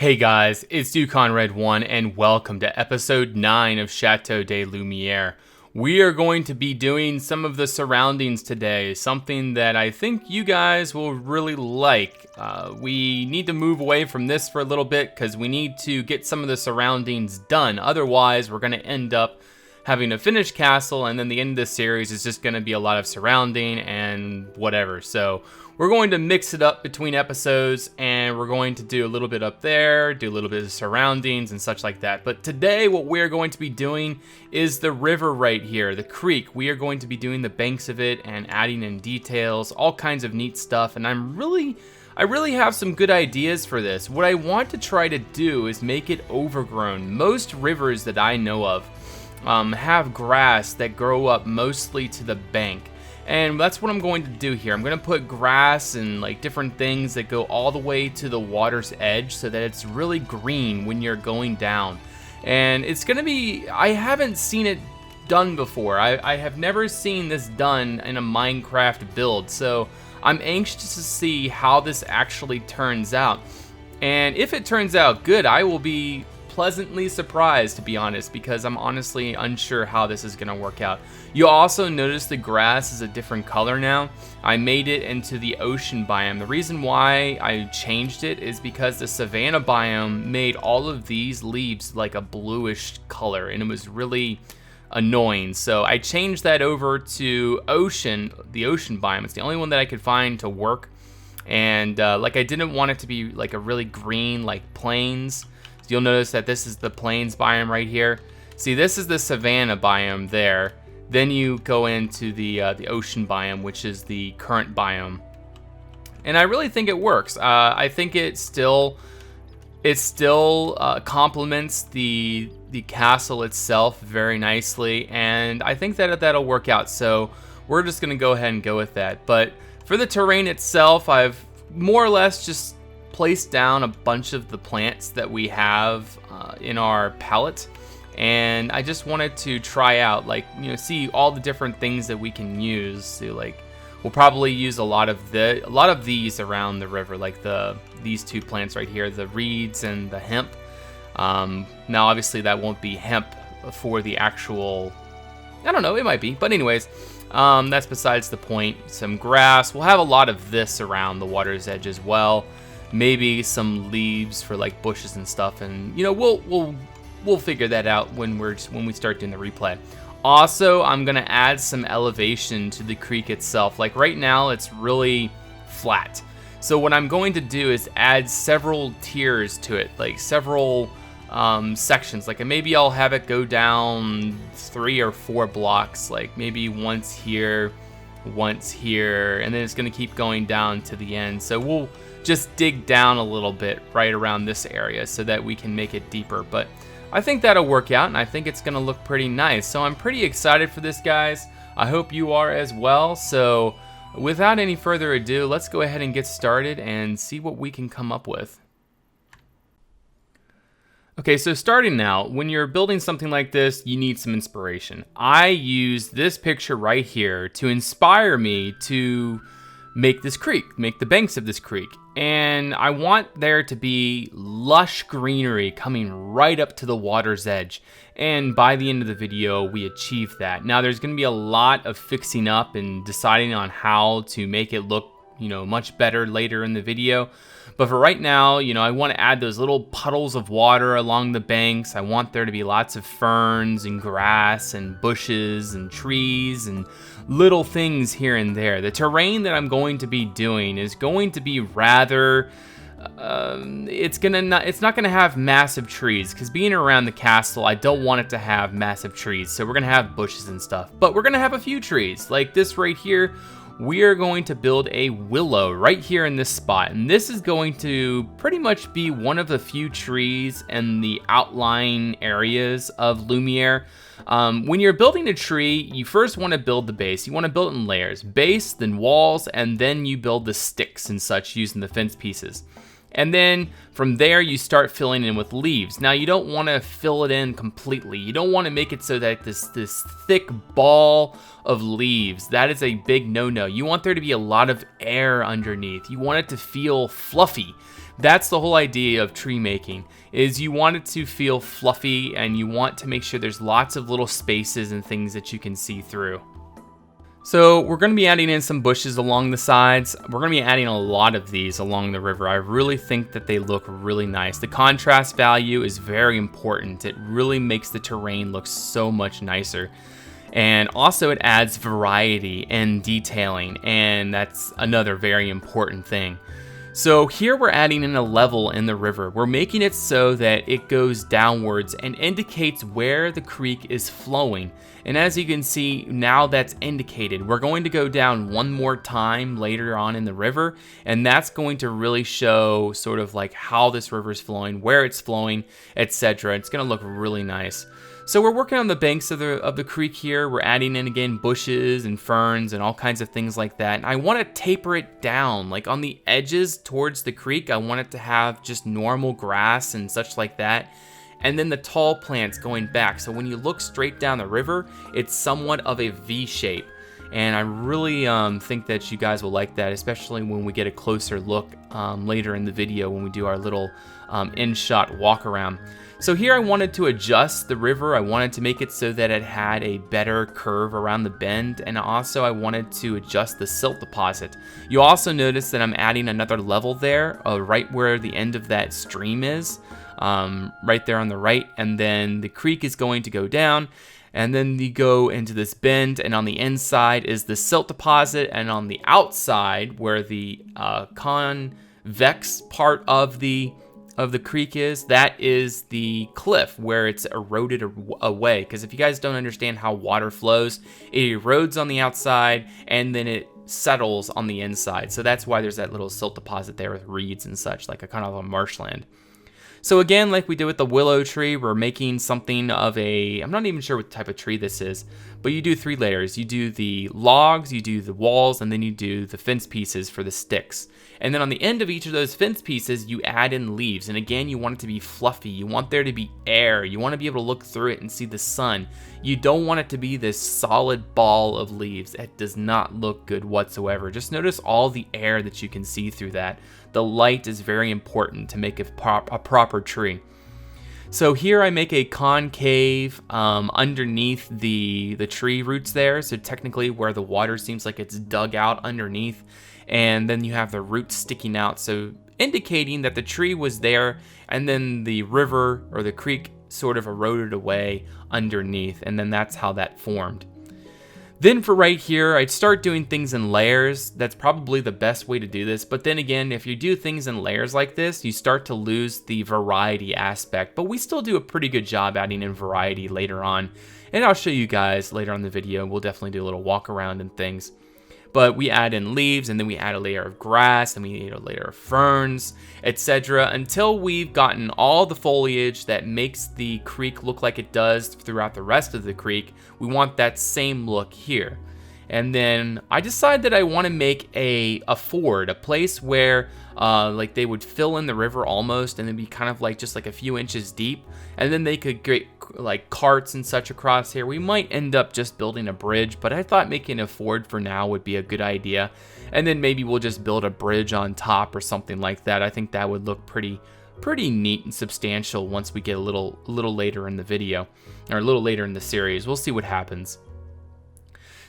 Hey guys, it's DudeConRed1 and welcome to episode 9 of Chateau de Lumière. We are going to be doing some of the surroundings today, something that I think you guys will really like. We need to move away from this for a little bit because we need to get some of the surroundings done. Otherwise, we're going to end up having a finished castle, and then the end of the series is just going to be a lot of surrounding and whatever. So we're going to mix it up between episodes, and we're going to do a little bit up there, do a little bit of surroundings and such like that. But today what we're going to be doing is the river right here, the creek. We are going to be doing the banks of it and adding in details, all kinds of neat stuff, and I really have some good ideas for this. What I want to try to do is make it overgrown. Most rivers that I know of have grass that grow up mostly to the bank. And that's what I'm going to do here. I'm going to put grass and like different things that go all the way to the water's edge so that it's really green when you're going down. And it's going to be, I haven't seen it done before. I have never seen this done in a Minecraft build. So I'm anxious to see how this actually turns out. And if it turns out good, I will be pleasantly surprised, to be honest, because I'm honestly unsure how this is going to work out. You'll also notice the grass is a different color now. I made it into the ocean biome. The reason why I changed it is because the savanna biome made all of these leaves like a bluish color, and it was really annoying. So I changed that over to ocean, the ocean biome. It's the only one that I could find to work. And like I didn't want it to be like a really green, like plains. You'll notice that this is the plains biome right here. See, this is the savanna biome there. Then you go into the ocean biome, which is the current biome. And I really think it works. I think it still complements the castle itself very nicely, and I think that that'll work out. So we're just gonna go ahead and go with that. But for the terrain itself, I've more or less just placed down a bunch of the plants that we have in our palette, and I just wanted to try out, like, you know, see all the different things that we can use. So like we'll probably use a lot of these around the river, like these two plants right here, the reeds and the hemp. Now obviously that won't be hemp for the actual, I don't know, it might be, but anyways, that's besides the point. Some grass. We'll have a lot of this around the water's edge as well. Maybe some leaves for like bushes and stuff, and you know, we'll figure that out when we start doing the replay. Also, I'm gonna add some elevation to the creek itself. Like right now, it's really flat. So what I'm going to do is add several tiers to it, like several sections. Like maybe I'll have it go down 3 or 4 blocks, like maybe once here, and then it's gonna keep going down to the end. So we'll just dig down a little bit right around this area so that we can make it deeper. But I think that'll work out, and I think it's gonna look pretty nice. So I'm pretty excited for this, guys. I hope you are as well. So without any further ado, let's go ahead and get started and see what we can come up with. Okay, so starting now, when you're building something like this, you need some inspiration. I used this picture right here to inspire me to make this creek, make the banks of this creek. And I want there to be lush greenery coming right up to the water's edge. And by the end of the video, we achieve that. Now there's gonna be a lot of fixing up and deciding on how to make it look, you know, much better later in the video. But for right now, you know, I want to add those little puddles of water along the banks. I want there to be lots of ferns and grass and bushes and trees and little things here and there. The terrain that I'm going to be doing is going to be rather, it's not gonna have massive trees, because being around the castle, I don't want it to have massive trees. So we're gonna have bushes and stuff, but we're gonna have a few trees like this right here. We are going to build a willow right here in this spot, and this is going to pretty much be one of the few trees in the outlying areas of Lumiere. When you're building a tree, you first want to build the base. You want to build it in layers: base, then walls, and then you build the sticks and such using the fence pieces. And then from there, you start filling in with leaves. Now, you don't want to fill it in completely. You don't want to make it so that this thick ball of leaves, that is a big no-no. You want there to be a lot of air underneath. You want it to feel fluffy. That's the whole idea of tree making, is you want it to feel fluffy and you want to make sure there's lots of little spaces and things that you can see through. So we're going to be adding in some bushes along the sides. We're going to be adding a lot of these along the river. I really think that they look really nice. The contrast value is very important. It really makes the terrain look so much nicer. And also it adds variety and detailing, and that's another very important thing. So here we're adding in a level in the river. We're making it so that it goes downwards and indicates where the creek is flowing. And as you can see, now that's indicated. We're going to go down one more time later on in the river, and that's going to really show sort of like how this river is flowing, where it's flowing, etc. It's going to look really nice. So we're working on the banks of the creek here. We're adding in, again, bushes and ferns and all kinds of things like that. And I want to taper it down, like on the edges towards the creek. I want it to have just normal grass and such like that. And then the tall plants going back. So when you look straight down the river, it's somewhat of a V shape. And I really think that you guys will like that, especially when we get a closer look later in the video when we do our little in-shot walk around. So here I wanted to adjust the river. I wanted to make it so that it had a better curve around the bend, and also I wanted to adjust the silt deposit. You also notice that I'm adding another level there, right where the end of that stream is, right there on the right, and then the creek is going to go down, and then you go into this bend, and on the inside is the silt deposit, and on the outside where the convex part of the creek is, that is the cliff where it's eroded away. Because if you guys don't understand how water flows, it erodes on the outside and then it settles on the inside. So that's why there's that little silt deposit there with reeds and such, like a kind of a marshland. So again, like we did with the willow tree, we're making something of a, I'm not even sure what type of tree this is, but you do 3 layers. You do the logs, you do the walls, and then you do the fence pieces for the sticks. And then on the end of each of those fence pieces, you add in leaves. And again, you want it to be fluffy. You want there to be air. You want to be able to look through it and see the sun. You don't want it to be this solid ball of leaves. It does not look good whatsoever. Just notice all the air that you can see through that. The light is very important to make a proper tree. So here I make a concave underneath the tree roots there. So technically where the water seems like it's dug out underneath. And then you have the roots sticking out. So indicating that the tree was there and then the river or the creek sort of eroded away underneath. And then that's how that formed. Then for right here, I'd start doing things in layers. That's probably the best way to do this. But then again, if you do things in layers like this, you start to lose the variety aspect. But we still do a pretty good job adding in variety later on. And I'll show you guys later on in the video. We'll definitely do a little walk around and things. But we add in leaves, and then we add a layer of grass, and we add a layer of ferns, etc. until we've gotten all the foliage that makes the creek look like it does throughout the rest of the creek. We want that same look here. And then I decide that I want to make a ford, a place where like they would fill in the river almost, and it'd be kind of like just like a few inches deep, and then they could get like carts and such across here. We might end up just building a bridge, but I thought making a ford for now would be a good idea, and then maybe we'll just build a bridge on top or something like that. I think that would look pretty neat and substantial once we get a little later in the video, or a little later in the series. We'll see what happens.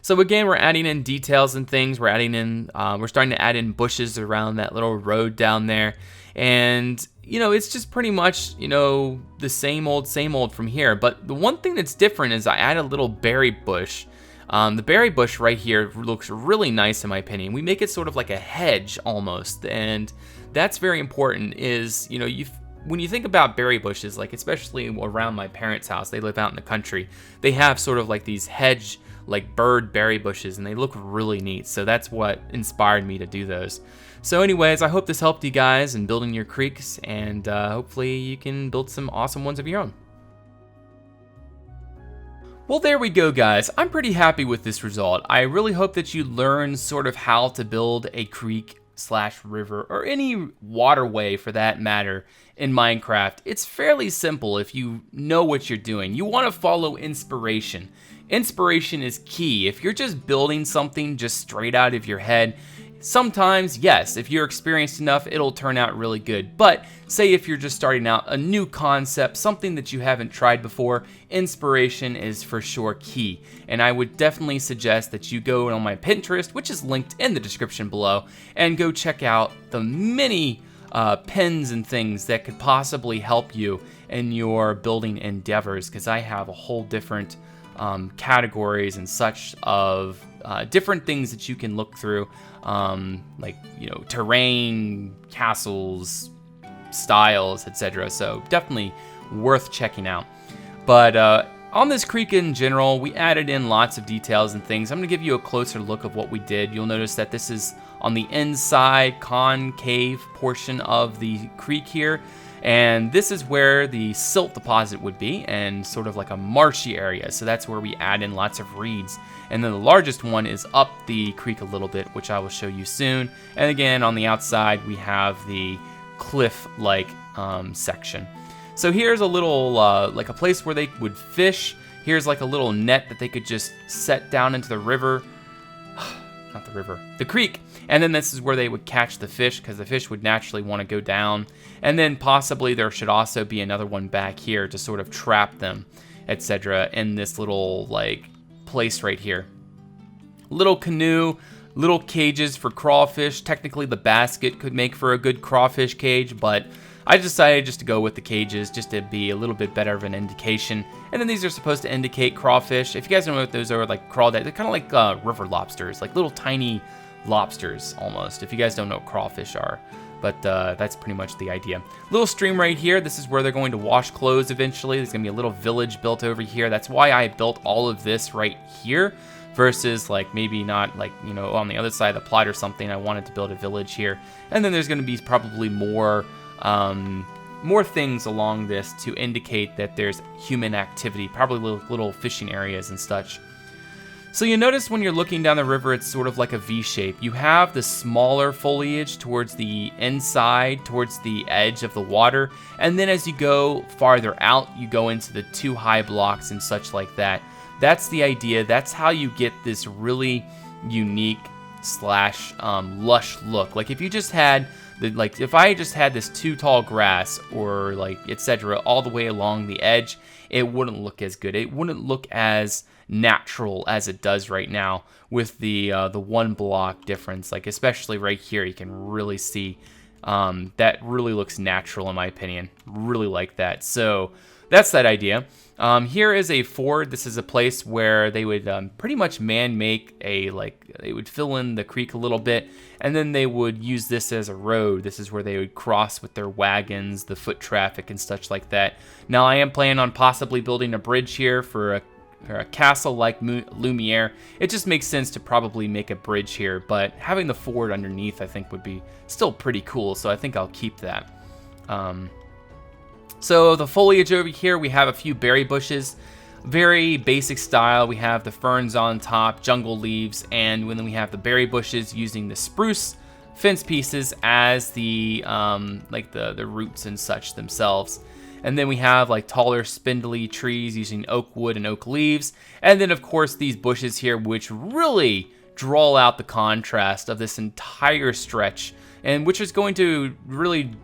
So again, we're adding in details and things. We're adding in, we're starting to add in bushes around that little road down there. And, you know, it's just pretty much, you know, the same old from here. But the one thing that's different is I add a little berry bush. The berry bush right here looks really nice in my opinion. We make it sort of like a hedge almost. And that's very important is, you know, when you think about berry bushes, like especially around my parents' house, they live out in the country. They have sort of like these hedge, like bird berry bushes, and they look really neat. So that's what inspired me to do those. So anyways, I hope this helped you guys in building your creeks, and hopefully you can build some awesome ones of your own. Well, there we go, guys. I'm pretty happy with this result. I really hope that you learn sort of how to build a creek/river, or any waterway for that matter, in Minecraft. It's fairly simple if you know what you're doing. You want to follow inspiration. Inspiration is key. If you're just building something just straight out of your head, Sometimes, yes, if you're experienced enough, it'll turn out really good. But say if you're just starting out a new concept, something that you haven't tried before, inspiration is for sure key. And I would definitely suggest that you go on my Pinterest, which is linked in the description below, and go check out the many pens and things that could possibly help you in your building endeavors, because I have a whole different categories and such of different things that you can look through, like, terrain, castles, styles, etc. So definitely worth checking out. But on this creek in general, we added in lots of details and things. I'm going to give you a closer look of what we did. You'll notice that this is on the inside concave portion of the creek here. And this is where the silt deposit would be, and sort of like a marshy area. So that's where we add in lots of reeds. And then the largest one is up the creek a little bit, which I will show you soon. And again, on the outside, we have the cliff-like section. So here's a little, like a place where they would fish. Here's like a little net that they could just set down into the river. Not the river, the creek. And then this is where they would catch the fish, because the fish would naturally want to go down. And then possibly there should also be another one back here to sort of trap them, etc. in this little like place right here. Little canoe, little cages for crawfish. Technically the basket could make for a good crawfish cage, but I decided just to go with the cages just to be a little bit better of an indication. And then these are supposed to indicate crawfish. If you guys don't know what those are, like crawdad, they're kind of like river lobsters, like little tiny lobsters almost, if you guys don't know what crawfish are. But that's pretty much the idea. Little stream right here. This is where they're going to wash clothes eventually. There's going to be a little village built over here. That's why I built all of this right here versus like maybe not like, on the other side of the plot or something. I wanted to build a village here. And then there's going to be probably more things along this to indicate that there's human activity, probably little fishing areas and such. So you notice when you're looking down the river, it's sort of like a V shape. You have the smaller foliage towards the inside, towards the edge of the water, and then as you go farther out, you go into the two high blocks and such like that. That's the idea. That's how you get this really unique / lush look. Like if you just had if I just had this too tall grass or like etc. all the way along the edge, it wouldn't look as good. It wouldn't look as natural as it does right now with the one block difference. Like especially right here, you can really see that really looks natural in my opinion. Really like that. So that's that idea. Here is a ford. This is a place where they would pretty much man-make they would fill in the creek a little bit, and then they would use this as a road. This is where they would cross with their wagons, the foot traffic and such like that. Now I am planning on possibly building a bridge here for a castle like Lumiere. It just makes sense to probably make a bridge here, but having the ford underneath I think would be still pretty cool, so I think I'll keep that. So the foliage over here, we have a few berry bushes, very basic style. We have the ferns on top, jungle leaves, and then we have the berry bushes using the spruce fence pieces as the the roots and such themselves. And then we have like taller spindly trees using oak wood and oak leaves. And then of course these bushes here, which really draw out the contrast of this entire stretch, and which is going to really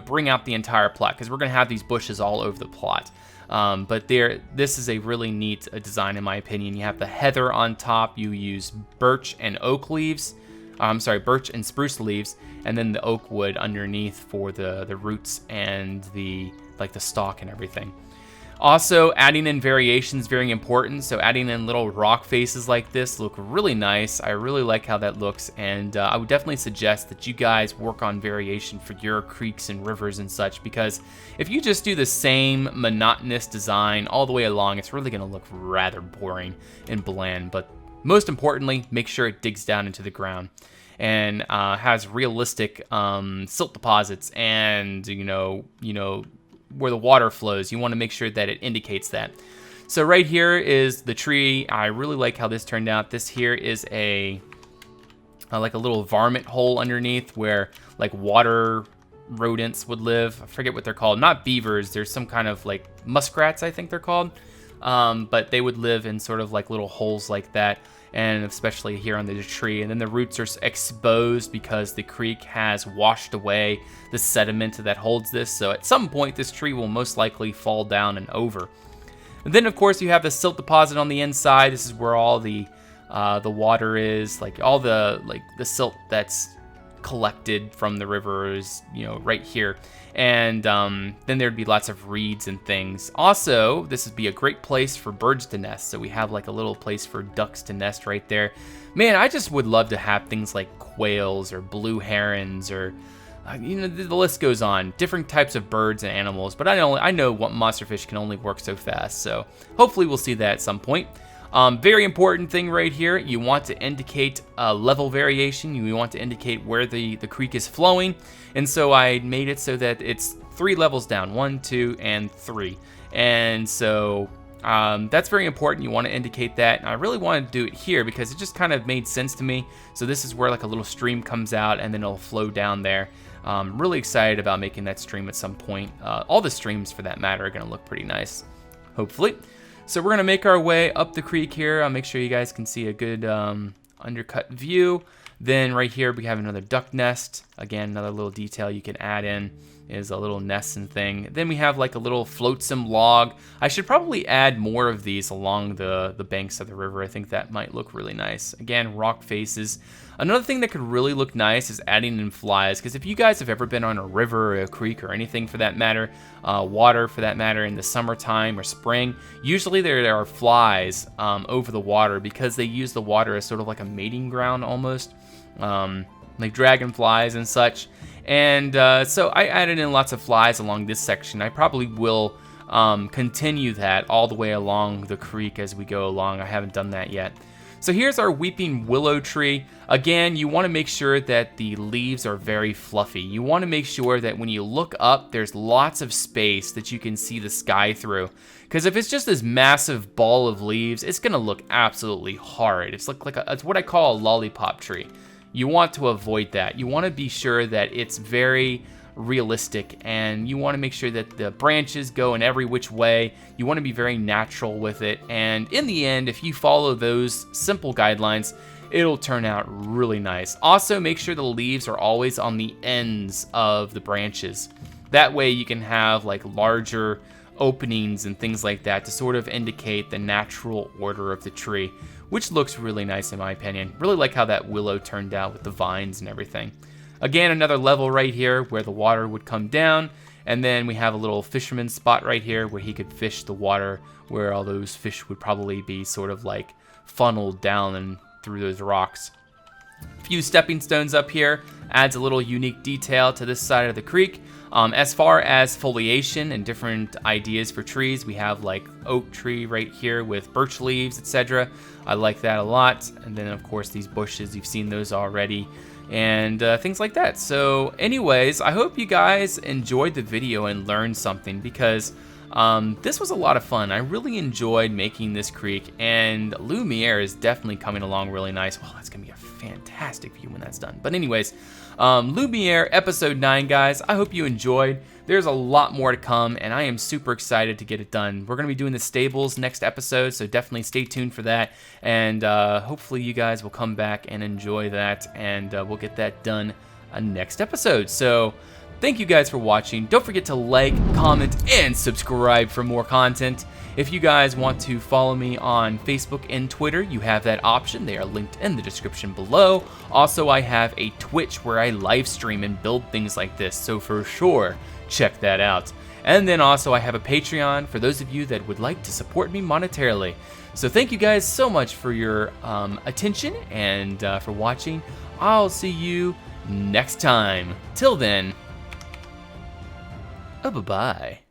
bring out the entire plot, because we're going to have these bushes all over the plot. But this is a really neat design in my opinion. You have the heather on top. You use birch and oak leaves. Birch and spruce leaves, and then the oak wood underneath for the roots and the stalk and everything. Also, adding in variations, very important. So adding in little rock faces like this look really nice. I really like how that looks, and I would definitely suggest that you guys work on variation for your creeks and rivers and such, because if you just do the same monotonous design all the way along, it's really going to look rather boring and bland. But most importantly, make sure it digs down into the ground and has realistic silt deposits, and where the water flows. You want to make sure that it indicates that. So right here is the tree. I really like how this turned out. This here is a little varmint hole underneath where like water rodents would live. I forget what they're called. Not beavers. There's some kind of like muskrats, I think they're called. But they would live in sort of like little holes like that. and especially here on the tree. And then the roots are exposed because the creek has washed away the sediment that holds this. So at some point, this tree will most likely fall down and over. And then, of course, you have the silt deposit on the inside. This is where all the water is, like all the silt that's collected from the river is, right here. And then there'd be lots of reeds and things. Also, this would be a great place for birds to nest. So we have like a little place for ducks to nest right there. Man, I just would love to have things like quails or blue herons or the list goes on. Different types of birds and animals, but I know what monsterfish can only work so fast. So hopefully we'll see that at some point. Very important thing right here, you want to indicate level variation. You want to indicate where the creek is flowing. And so I made it so that it's 3 levels down, 1, 2, and 3. And so that's very important. You want to indicate that. And I really wanted to do it here because it just kind of made sense to me. So this is where like a little stream comes out and then it'll flow down there. Really excited about making that stream at some point. All the streams for that matter are going to look pretty nice, hopefully. So we're going to make our way up the creek here. I'll make sure you guys can see a good undercut view. Then right here we have another duck nest. Again, another little detail you can add in is a little nest and thing. Then we have like a little flotsam log. I should probably add more of these along the banks of the river. I think that might look really nice. Again, rock faces. Another thing that could really look nice is adding in flies, because if you guys have ever been on a river or a creek or anything for that matter, water for that matter, in the summertime or spring, usually there are flies over the water because they use the water as sort of like a mating ground almost, like dragonflies and such. And so I added in lots of flies along this section. I probably will continue that all the way along the creek as we go along. I haven't done that yet. So here's our weeping willow tree. Again, you want to make sure that the leaves are very fluffy. You want to make sure that when you look up, there's lots of space that you can see the sky through. Because if it's just this massive ball of leaves, it's going to look absolutely horrid. It's what I call a lollipop tree. You want to avoid that. You want to be sure that it's very realistic, and you want to make sure that the branches go in every which way. You want to be very natural with it, and in the end, if you follow those simple guidelines, it'll turn out really nice. Also, make sure the leaves are always on the ends of the branches. That way you can have like larger openings and things like that to sort of indicate the natural order of the tree, which looks really nice in my opinion. Really like how that willow turned out with the vines and everything. Again, another level right here where the water would come down, and then we have a little fisherman spot right here where he could fish the water, where all those fish would probably be sort of like funneled down and through those rocks. A few stepping stones up here adds a little unique detail to this side of the creek. As far as foliation and different ideas for trees, we have like oak tree right here with birch leaves, etc. I like that a lot. And then of course these bushes, you've seen those already, and things like that. So anyways, I hope you guys enjoyed the video and learned something, because this was a lot of fun. I really enjoyed making this creek, and Lumiere is definitely coming along really nice. Oh, that's gonna be a fantastic view when that's done. But anyways, Lumiere episode 9, guys. I hope you enjoyed. There's a lot more to come, and I am super excited to get it done. We're going to be doing the stables next episode, so definitely stay tuned for that. And hopefully you guys will come back and enjoy that, and we'll get that done next episode. So thank you guys for watching. Don't forget to like, comment, and subscribe for more content. If you guys want to follow me on Facebook and Twitter, you have that option. They are linked in the description below. Also, I have a Twitch where I live stream and build things like this, so for sure, check that out. And then also I have a Patreon for those of you that would like to support me monetarily. So thank you guys so much for your attention and for watching. I'll see you next time. Till then, bye-bye.